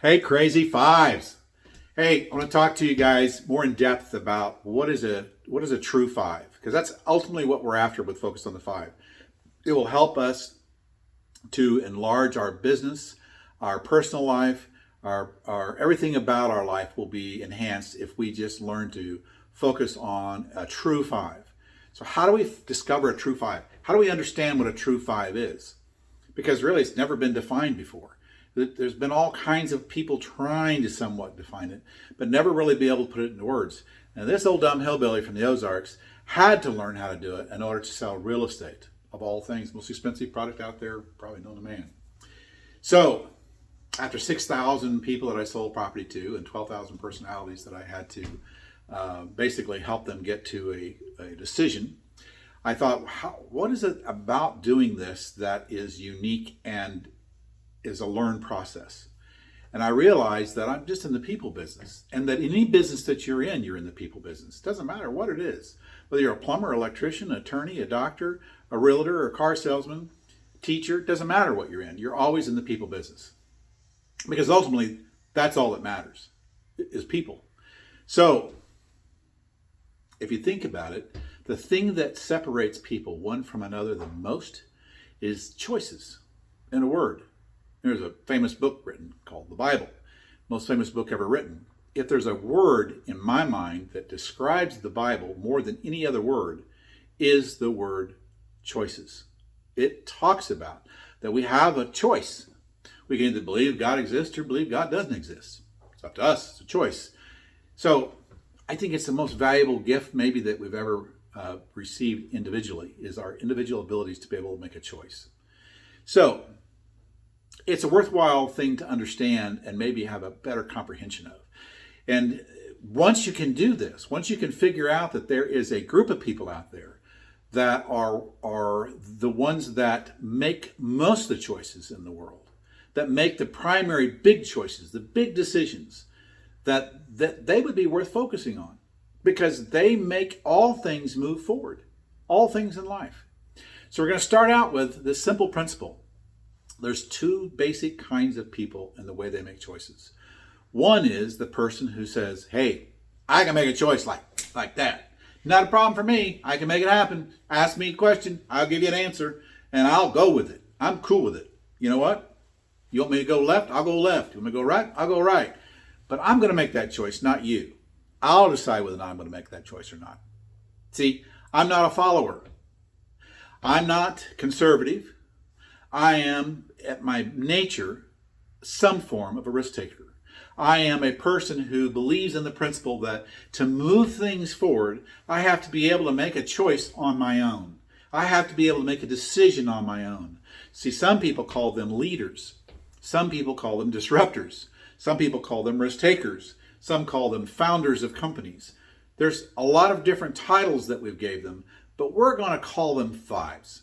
Hey, crazy fives. Hey, I want to talk to you guys more in depth about what is a true five, because that's ultimately what we're after with Focus on the Five. It will help us to enlarge our business, our personal life, our everything about our life will be enhanced if we just learn to focus on a true five. So how do we discover a true five? How do we understand what a true five is? Because really it's never been defined before. There's been all kinds of people trying to somewhat define it, but never really be able to put it into words. Now, this old dumb hillbilly from the Ozarks had to learn how to do it in order to sell real estate, of all things. Most expensive product out there, probably known to man. So, after 6,000 people that I sold property to and 12,000 personalities that I had to basically help them get to a decision, I thought, what is it about doing this that is unique and is a learned process? And I realized that I'm just in the people business, and that any business that you're in the people business. It doesn't matter what it is. Whether you're a plumber, electrician, attorney, a doctor, a realtor, or a car salesman, teacher, it doesn't matter what you're in. You're always in the people business. Because ultimately, that's all that matters, is people. So, if you think about it, the thing that separates people one from another the most is choices. In a word, there's a famous book written called the Bible, most famous book ever written. If there's a word in my mind that describes the Bible more than any other word, is the word choices. It talks about that we have a choice. We can either believe God exists or believe God doesn't exist. It's up to us. It's a choice. So I think it's the most valuable gift maybe that we've ever received individually, is our individual abilities to be able to make a choice. So it's a worthwhile thing to understand and maybe have a better comprehension of. And once you can do this, once you can figure out that there is a group of people out there that are the ones that make most of the choices in the world, that make the primary big choices, the big decisions, that they would be worth focusing on, because they make all things move forward, all things in life. So we're going to start out with this simple principle. There's two basic kinds of people in the way they make choices. One is the person who says, hey, I can make a choice like that. Not a problem for me. I can make it happen. Ask me a question. I'll give you an answer, and I'll go with it. I'm cool with it. You know what? You want me to go left? I'll go left. You want me to go right? I'll go right. But I'm going to make that choice, not you. I'll decide whether or not I'm going to make that choice or not. See, I'm not a follower. I'm not conservative. I am, at my nature, some form of a risk taker. I am a person who believes in the principle that to move things forward, I have to be able to make a choice on my own. I have to be able to make a decision on my own. See, some people call them leaders. Some people call them disruptors. Some people call them risk takers. Some call them founders of companies. There's a lot of different titles that we've gave them, but we're going to call them fives,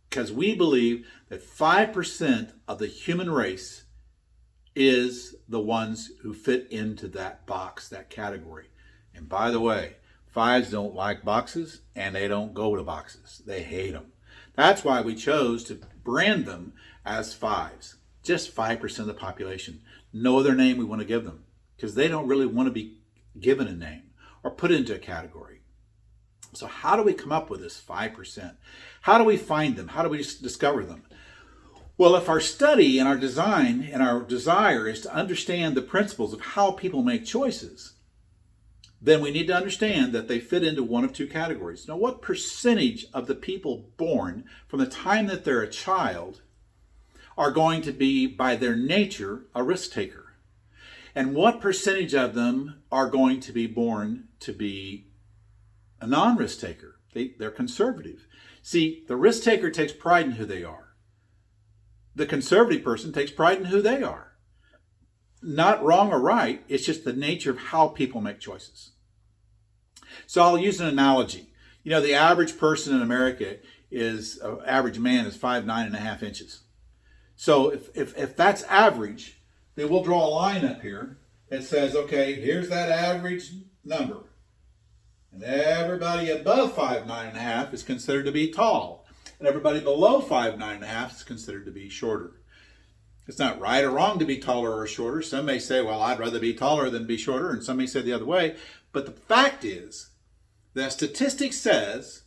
because we believe that 5% of the human race is the ones who fit into that box, that category. And by the way, fives don't like boxes, and they don't go to boxes. They hate them. That's why we chose to brand them as fives. Just 5% of the population. No other name we want to give them, because they don't really want to be given a name or put into a category. So how do we come up with this 5%? How do we find them? How do we discover them? Well, if our study and our design and our desire is to understand the principles of how people make choices, then we need to understand that they fit into one of two categories. Now, what percentage of the people born from the time that they're a child are going to be, by their nature, a risk taker? And what percentage of them are going to be born to be a non-risk taker? They're conservative. See, the risk taker takes pride in who they are. The conservative person takes pride in who they are. Not wrong or right, it's just the nature of how people make choices. So I'll use an analogy. You know, the average person in America average man is 5'9.5" inches. So if that's average, then we'll draw a line up here that says, okay, here's that average number. And everybody above 5'9.5" is considered to be tall. And everybody below 5'9.5" is considered to be shorter. It's not right or wrong to be taller or shorter. Some may say, well, I'd rather be taller than be shorter, and some may say the other way. But the fact is that statistics says,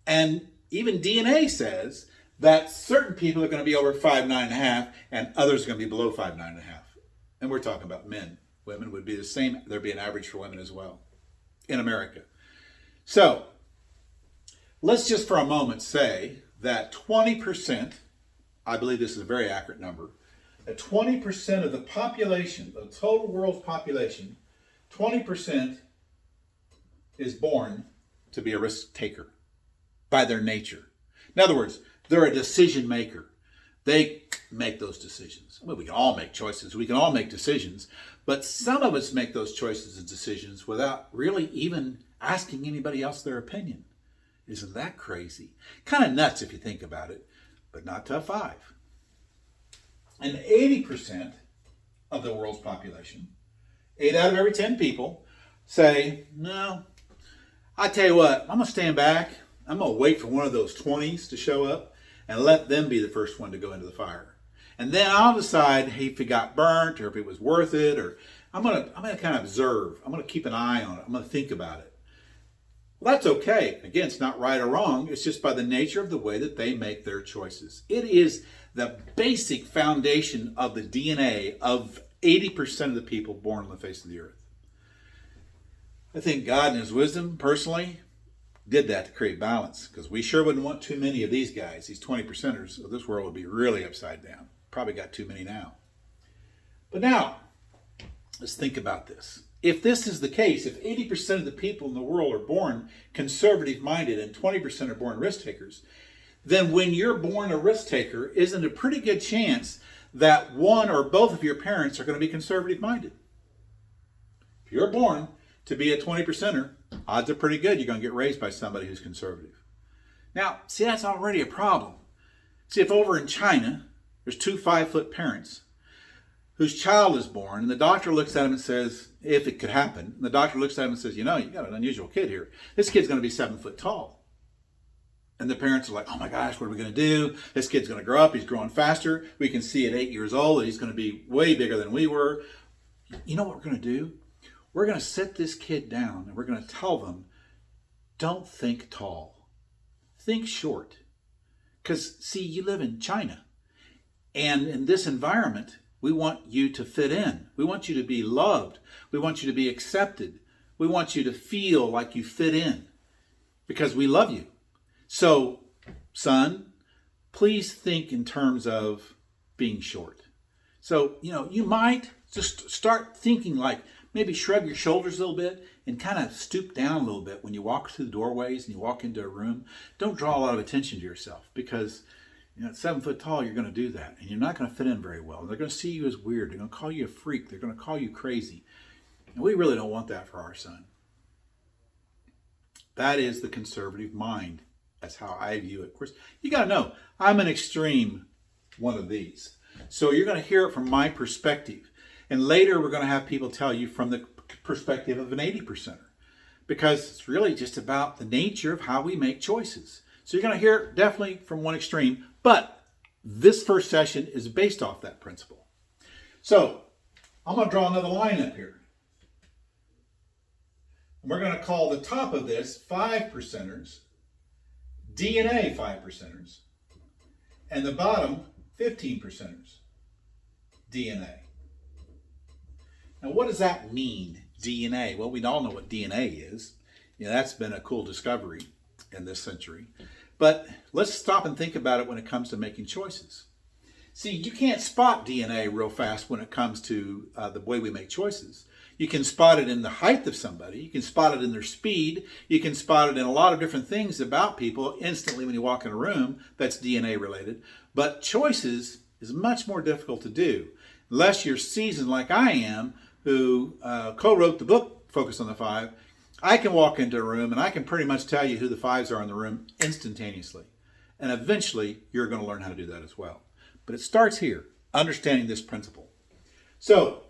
and even DNA says, that certain people are going to be over 5'9.5", and others are going to be below 5'9.5". And we're talking about men. Women would be the same. There'd be an average for women as well in America. So let's just for a moment say that 20%, I believe this is a very accurate number, that 20% of the population, the total world's population, 20% is born to be a risk taker by their nature. In other words, they're a decision maker. They make those decisions. Well, we can all make choices. We can all make decisions. But some of us make those choices and decisions without really even asking anybody else their opinion. Isn't that crazy? Kind of nuts if you think about it, but not to a 5. And 80% of the world's population, 8 out of every 10 people, say, no, I tell you what, I'm going to stand back. I'm going to wait for one of those 20s to show up and let them be the first one to go into the fire. And then I'll decide if it got burnt or if it was worth it, or I'm going to kind of observe. I'm going to keep an eye on it. I'm going to think about it. Well, that's okay. Again, it's not right or wrong. It's just by the nature of the way that they make their choices. It is the basic foundation of the DNA of 80% of the people born on the face of the earth. I think God in his wisdom, personally, did that to create balance, because we sure wouldn't want too many of these guys. These 20%ers of this world would be really upside down. Probably got too many now. But now, let's think about this. If this is the case, if 80% of the people in the world are born conservative-minded and 20% are born risk-takers, then when you're born a risk-taker, isn't a pretty good chance that one or both of your parents are going to be conservative-minded? If you're born to be a 20%er, odds are pretty good you're going to get raised by somebody who's conservative. Now, see, that's already a problem. See, if over in China, there's 2 5-foot parents whose child is born, and the doctor looks at him and says, if it could happen, and the doctor looks at him and says, you know, you got an unusual kid here. This kid's going to be 7 foot tall. And the parents are like, oh my gosh, what are we going to do? This kid's going to grow up. He's growing faster. We can see at 8 years old that he's going to be way bigger than we were. You know what we're going to do? We're going to sit this kid down and we're going to tell them, don't think tall. Think short. Because, see, you live in China. And in this environment, we want you to fit in. We want you to be loved. We want you to be accepted. We want you to feel like you fit in because we love you. So, son, please think in terms of being short. So, you might just start thinking like, maybe shrug your shoulders a little bit and kind of stoop down a little bit when you walk through the doorways and you walk into a room. Don't draw a lot of attention to yourself because at 7 foot tall, you're going to do that and you're not going to fit in very well. They're going to see you as weird. They're going to call you a freak. They're going to call you crazy. And we really don't want that for our son. That is the conservative mind. That's how I view it. Of course, you got to know, I'm an extreme one of these. So you're going to hear it from my perspective. And later we're going to have people tell you from the perspective of an 80%er. Because it's really just about the nature of how we make choices. So you're going to hear it definitely from one extreme. But this first session is based off that principle. So I'm going to draw another line up here. And we're going to call the top of this 5%ers, DNA 5%ers, and the bottom 15%ers, DNA. Now, what does that mean, DNA? Well, we all know what DNA is. That's been a cool discovery in this century. But let's stop and think about it when it comes to making choices. See, you can't spot DNA real fast when it comes to the way we make choices. You can spot it in the height of somebody. You can spot it in their speed. You can spot it in a lot of different things about people instantly when you walk in a room that's DNA related. But choices is much more difficult to do unless you're seasoned like I am, who co-wrote the book Focus on the 5. I can walk into a room and I can pretty much tell you who the 5s are in the room instantaneously. And eventually you're going to learn how to do that as well. But it starts here, understanding this principle. So,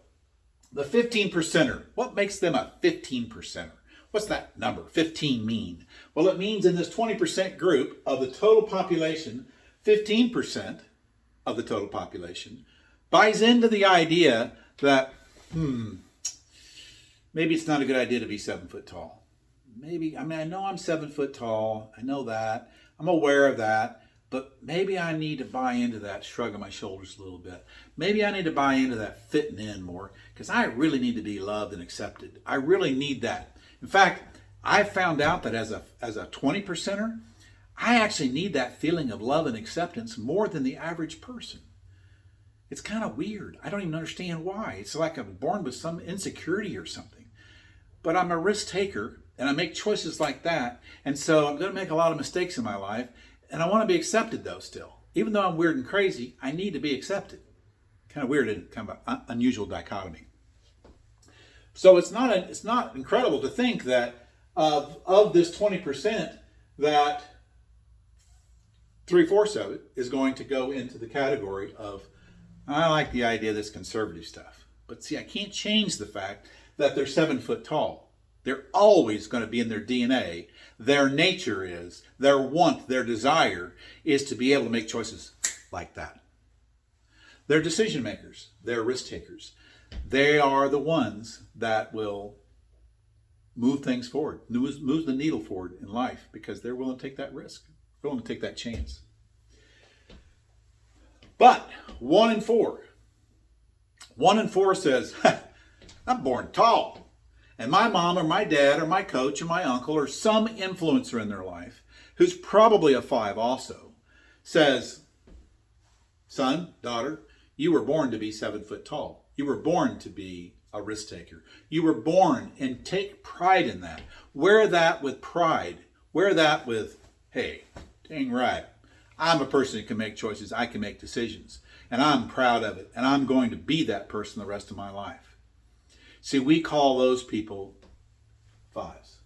the 15%er, what makes them a 15%er? What's that number, 15, mean? Well, it means in this 20% group of the total population, 15% of the total population buys into the idea that, maybe it's not a good idea to be 7 foot tall. Maybe, I know I'm 7 foot tall. I know that. I'm aware of that. But maybe I need to buy into that, shrugging my shoulders a little bit. Maybe I need to buy into that fitting in more, because I really need to be loved and accepted. I really need that. In fact, I found out that as a 20%er, I actually need that feeling of love and acceptance more than the average person. It's kind of weird. I don't even understand why. It's like I'm born with some insecurity or something. But I'm a risk taker, and I make choices like that. And so I'm going to make a lot of mistakes in my life. And I want to be accepted, though, still. Even though I'm weird and crazy, I need to be accepted. Kind of weird and kind of an unusual dichotomy. So it's not incredible to think that of this 20%, that 3/4 of it is going to go into the category of, I like the idea of this conservative stuff. But see, I can't change the fact that they're 7 foot tall. They're always going to be in their DNA. Their nature is, their want, their desire is to be able to make choices like that. They're decision makers. They're risk takers. They are the ones that will move things forward, move the needle forward in life, because they're willing to take that risk, willing to take that chance. But 1 in 4. 1 in 4 says, I'm born tall. And my mom or my dad or my coach or my uncle or some influencer in their life, who's probably a 5 also, says, son, daughter, you were born to be 7 foot tall. You were born to be a risk taker. You were born, and take pride in that. Wear that with pride. Wear that with, hey, dang right. I'm a person who can make choices. I can make decisions. And I'm proud of it. And I'm going to be that person the rest of my life. See, we call those people 5s.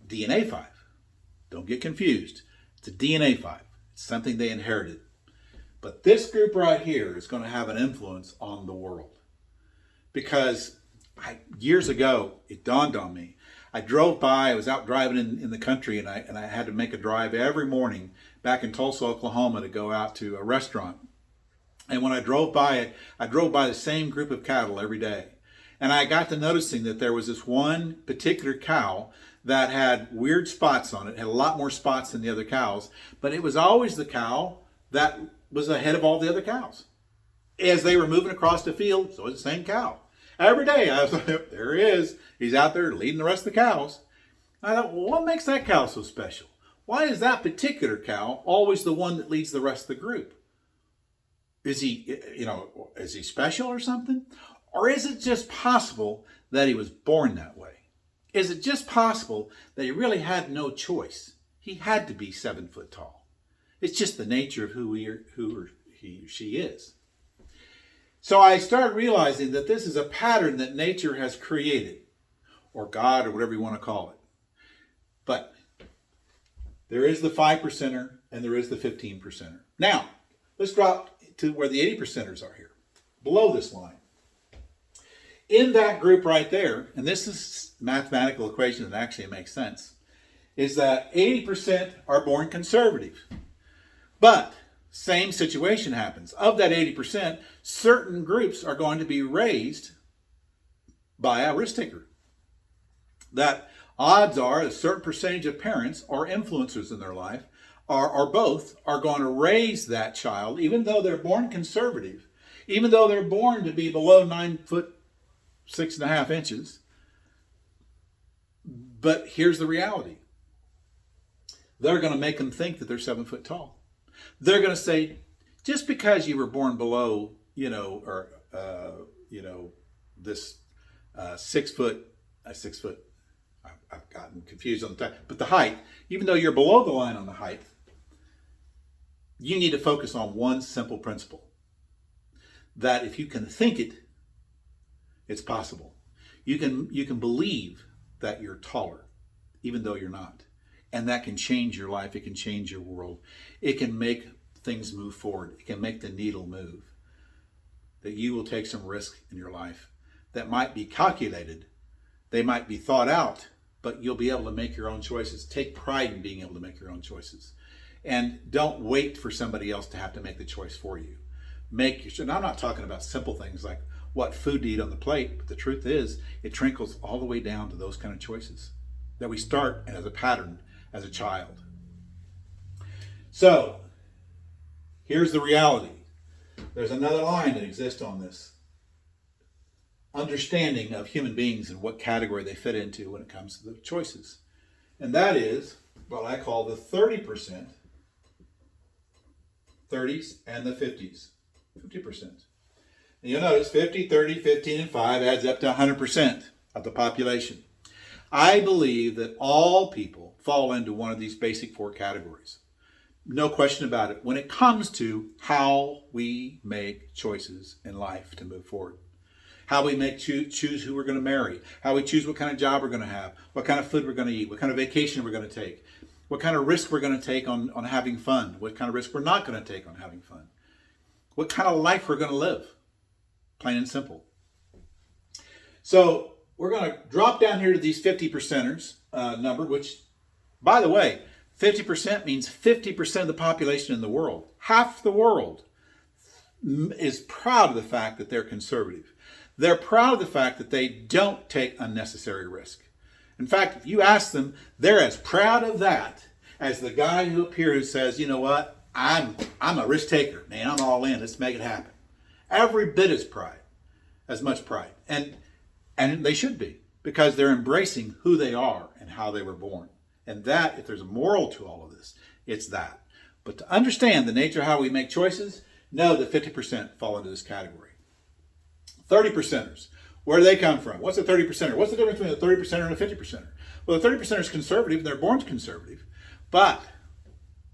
DNA 5. Don't get confused. It's a DNA 5. It's something they inherited. But this group right here is going to have an influence on the world. Because years ago, it dawned on me. I drove by, I was out driving in the country, and I had to make a drive every morning back in Tulsa, Oklahoma, to go out to a restaurant. And when I drove by it, I drove by the same group of cattle every day. And I got to noticing that there was this one particular cow that had weird spots on it, had a lot more spots than the other cows, but it was always the cow that was ahead of all the other cows. As they were moving across the field, so it was the same cow. Every day, I was like, there he is. He's out there leading the rest of the cows. I thought, well, what makes that cow so special? Why is that particular cow always the one that leads the rest of the group? Is he special or something? Or is it just possible that he was born that way? Is it just possible that he really had no choice? He had to be 7 foot tall. It's just the nature of who he or she is. So I started realizing that this is a pattern that nature has created, or God, or whatever you want to call it. But there is the 5%er and there is the 15%er. Now, let's drop to where the 80%ers are here, below this line. In that group right there, and this is a mathematical equation that actually makes sense, is that 80% are born conservative. But same situation happens. Of that 80%, certain groups are going to be raised by a risk taker. That odds are a certain percentage of parents or influencers in their life or both are going to raise that child, even though they're born conservative, even though they're born to be below 9 foot 6.5 inches. But here's the reality. They're going to make them think that they're 7 foot tall. They're going to say, just because you were born below, this 6 foot, I've gotten confused on the time, but the height, even though you're below the line on the height, you need to focus on one simple principle. That if you can think it, it's possible. You can believe that you're taller, even though you're not. And that can change your life. It can change your world. It can make things move forward. It can make the needle move. That you will take some risk in your life that might be calculated. They might be thought out, but you'll be able to make your own choices. Take pride in being able to make your own choices. And don't wait for somebody else to have to make the choice for you. and I'm not talking about simple things like what food to eat on the plate, but the truth is it trickles all the way down to those kind of choices that we start as a pattern as a child. So here's the reality. There's another line that exists on this understanding of human beings and what category they fit into when it comes to the choices. And that is what I call the 30%, 30s, and the 50s, 50%. And you'll notice 50, 30, 15, and 5 adds up to 100% of the population. I believe that all people fall into one of these basic 4 categories. No question about it when it comes to how we make choices in life to move forward. How we make choose who we're going to marry, how we choose what kind of job we're going to have, what kind of food we're going to eat, what kind of vacation we're going to take, what kind of risk we're going to take on having fun, what kind of risk we're not going to take on having fun, what kind of life we're going to live, plain and simple. So we're going to drop down here to these 50 percenters number, which, by the way, 50% means 50% of the population in the world. Half the world is proud of the fact that they're conservative. They're proud of the fact that they don't take unnecessary risk. In fact, if you ask them, they're as proud of that as the guy who up here who says, you know what, I'm a risk taker, man, I'm all in, let's make it happen. Every bit as much pride. And they should be, because they're embracing who they are and how they were born. And that, if there's a moral to all of this, it's that. But to understand the nature of how we make choices, know that 50% fall into this category. 30 percenters, where do they come from? What's a 30 percenter? What's the difference between a 30 percenter and a 50 percenter? Well, the 30 percenter is conservative, they're born conservative, but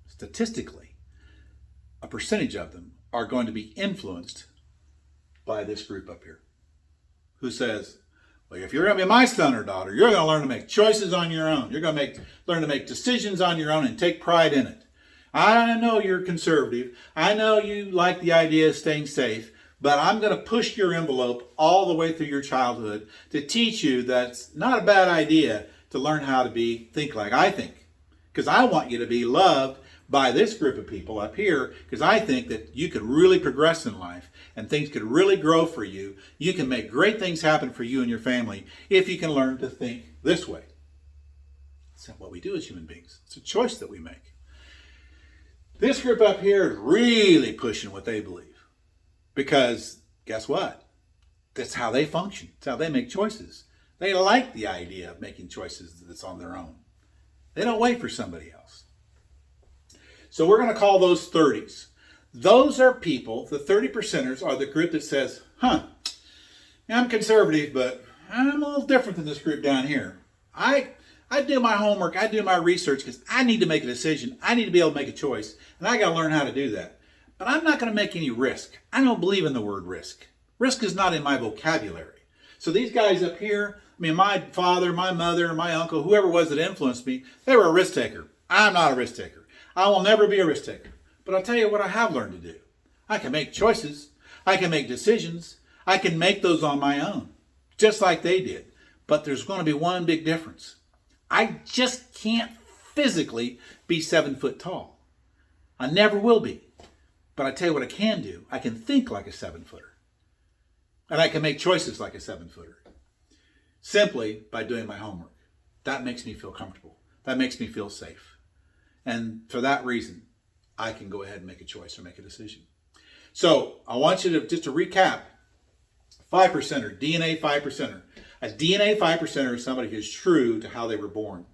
statistically, a percentage of them are going to be influenced by this group up here, who says, well, if you're going to be my son or daughter, you're going to learn to make choices on your own. You're going to learn to make decisions on your own and take pride in it. I know you're conservative. I know you like the idea of staying safe. But I'm going to push your envelope all the way through your childhood to teach you that it's not a bad idea to learn how to think like I think. Because I want you to be loved by this group of people up here, because I think that you could really progress in life and things could really grow for you. You can make great things happen for you and your family if you can learn to think this way. That's not what we do as human beings. It's a choice that we make. This group up here is really pushing what they believe. Because guess what? That's how they function. That's how they make choices. They like the idea of making choices that's on their own. They don't wait for somebody else. So we're going to call those 30s. Those are people, the 30 percenters are the group that says, I'm conservative, but I'm a little different than this group down here. I do my homework, I do my research because I need to make a decision. I need to be able to make a choice, and I got to learn how to do that. But I'm not going to make any risk. I don't believe in the word risk. Risk is not in my vocabulary. So these guys up here, my father, my mother, my uncle, whoever it was that influenced me, they were a risk taker. I'm not a risk taker. I will never be a risk taker. But I'll tell you what I have learned to do. I can make choices. I can make decisions. I can make those on my own, just like they did. But there's going to be one big difference. I just can't physically be 7 foot tall. I never will be. But I tell you what I can do. I can think like a 7-footer. And I can make choices like a 7-footer. Simply by doing my homework. That makes me feel comfortable. That makes me feel safe. And for that reason, I can go ahead and make a choice or make a decision. So I want you to, just to recap, 5%er, DNA 5%er. A DNA 5%er is somebody who's true to how they were born.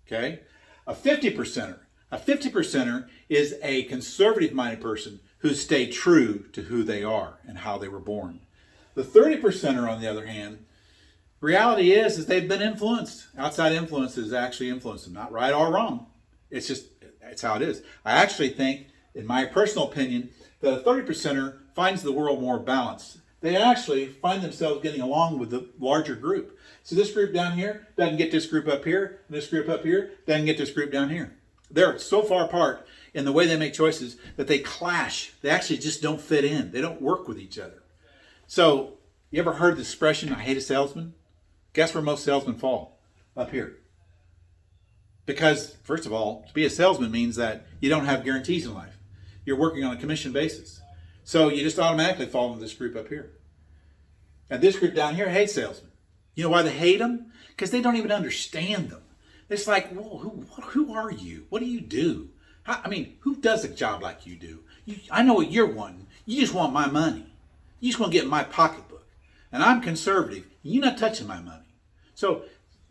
Okay? A 50%er. A 50%er is a conservative-minded person who stay true to who they are and how they were born. The 30%er, on the other hand, reality is they've been influenced. Outside influences actually influence them, not right or wrong. It's how it is. I actually think, in my personal opinion, that a 30%er finds the world more balanced. They actually find themselves getting along with the larger group. So this group down here doesn't get this group up here, and this group up here doesn't get this group down here. They're so far apart in the way they make choices that they clash. They actually just don't fit in. They don't work with each other. So, you ever heard the expression, I hate a salesman? Guess where most salesmen fall? Up here. Because, first of all, to be a salesman means that you don't have guarantees in life. You're working on a commission basis. So you just automatically fall into this group up here. And this group down here hates salesmen. You know why they hate them? Because they don't even understand them. It's like, whoa, who are you? What do you do? Who does a job like you do? I know what you're wanting. You just want my money. You just want to get in my pocketbook. And I'm conservative. You're not touching my money. So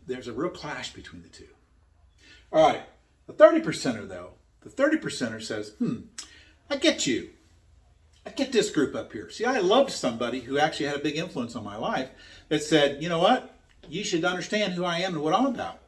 there's a real clash between the two. All right, the 30%er though, the 30%er says, I get you. I get this group up here. See, I loved somebody who actually had a big influence on my life that said, you know what? You should understand who I am and what I'm about.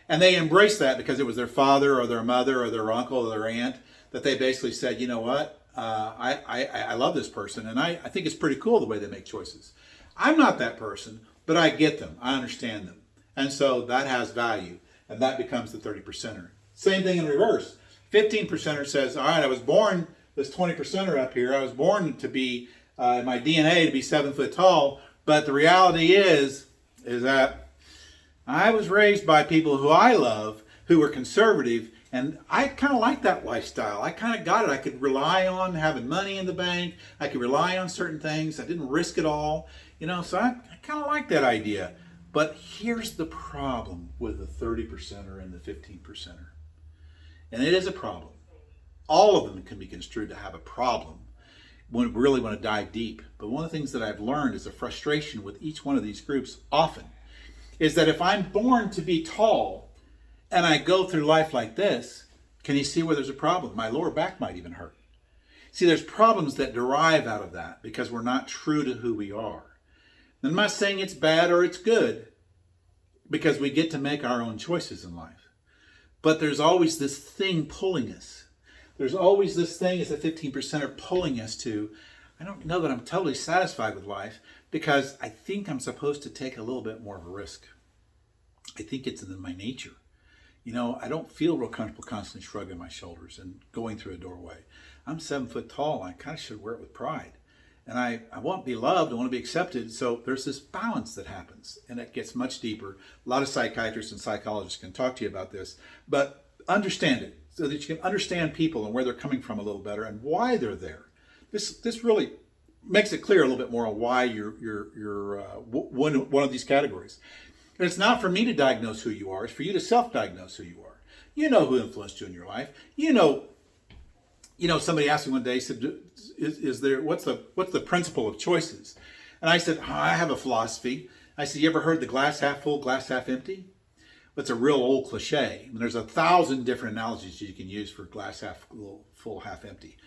And they embraced that because it was their father or their mother or their uncle or their aunt that they basically said, you know what? I love this person and I think it's pretty cool the way they make choices. I'm not that person, but I get them. I understand them. And so that has value. And that becomes the 30%er. Same thing in reverse. 15%er says, all right, I was born, this 20%er up here, I was born to be, my DNA to be 7 foot tall, but the reality is that I was raised by people who I love, who were conservative, and I kind of like that lifestyle. I kind of got it. I could rely on having money in the bank. I could rely on certain things. I didn't risk it all. So I kind of like that idea. But here's the problem with the 30%er and the 15%er. And it is a problem. All of them can be construed to have a problem when we really want to dive deep. But one of the things that I've learned is a frustration with each one of these groups often is that if I'm born to be tall and I go through life like this, can you see where there's a problem? My lower back might even hurt. See, there's problems that derive out of that because we're not true to who we are. I'm not saying it's bad or it's good because we get to make our own choices in life. But there's always this thing pulling us. There's always this thing as a 15%er pulling us to, I don't know that I'm totally satisfied with life because I think I'm supposed to take a little bit more of a risk. I think it's in my nature. I don't feel real comfortable constantly shrugging my shoulders and going through a doorway. I'm 7 foot tall. I kind of should wear it with pride. And I want to be loved, I want to be accepted. So there's this balance that happens, and it gets much deeper. A lot of psychiatrists and psychologists can talk to you about this, but understand it so that you can understand people and where they're coming from a little better and why they're there. This really makes it clear a little bit more on why you're one of these categories. And it's not for me to diagnose who you are, it's for you to self-diagnose who you are. You know who influenced you in your life. Somebody asked me one day, said, what's the principle of choices? And I said, I have a philosophy. I said, you ever heard the glass half full, glass half empty? It's a real old cliche. There's 1,000 different analogies you can use for glass half full, half empty.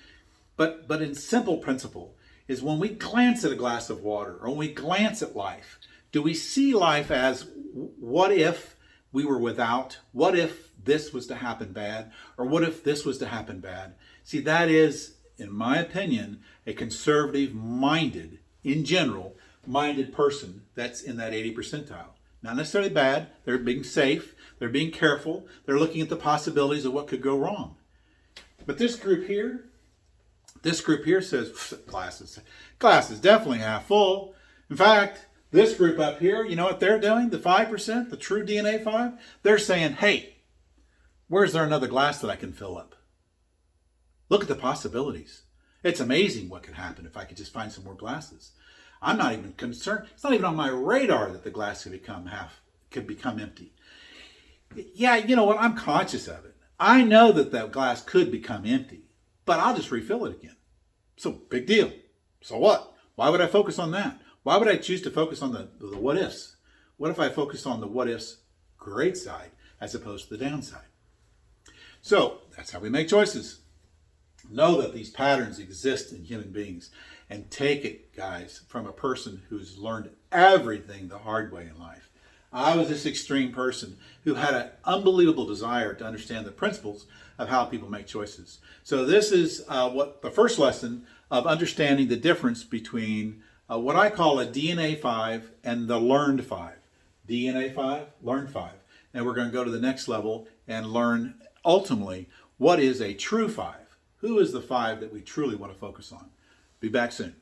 But in simple principle is when we glance at a glass of water or when we glance at life, do we see life as what if we were without? What if this was to happen bad? Or what if this was to happen bad? See, that is, in my opinion, a conservative-minded, in general, minded person that's in that 80 percentile. Not necessarily bad. They're being safe. They're being careful. They're looking at the possibilities of what could go wrong. But this group here says, glass is definitely half full. In fact, this group up here, you know what they're doing? The 5%, the true DNA 5, they're saying, hey, where's there another glass that I can fill up? Look at the possibilities. It's amazing what could happen if I could just find some more glasses. I'm not even concerned. It's not even on my radar that the glass could become empty. Yeah, you know what? I'm conscious of it. I know that glass could become empty, but I'll just refill it again. So big deal. So what? Why would I focus on that? Why would I choose to focus on the what ifs? What if I focus on the what ifs great side as opposed to the downside? So that's how we make choices. Know that these patterns exist in human beings and take it, guys, from a person who's learned everything the hard way in life. I was this extreme person who had an unbelievable desire to understand the principles of how people make choices. So this is what the first lesson of understanding the difference between what I call a DNA 5 and the learned 5. DNA 5, learned 5. And we're going to go to the next level and learn ultimately what is a true 5. Who is the 5 that we truly want to focus on? Be back soon.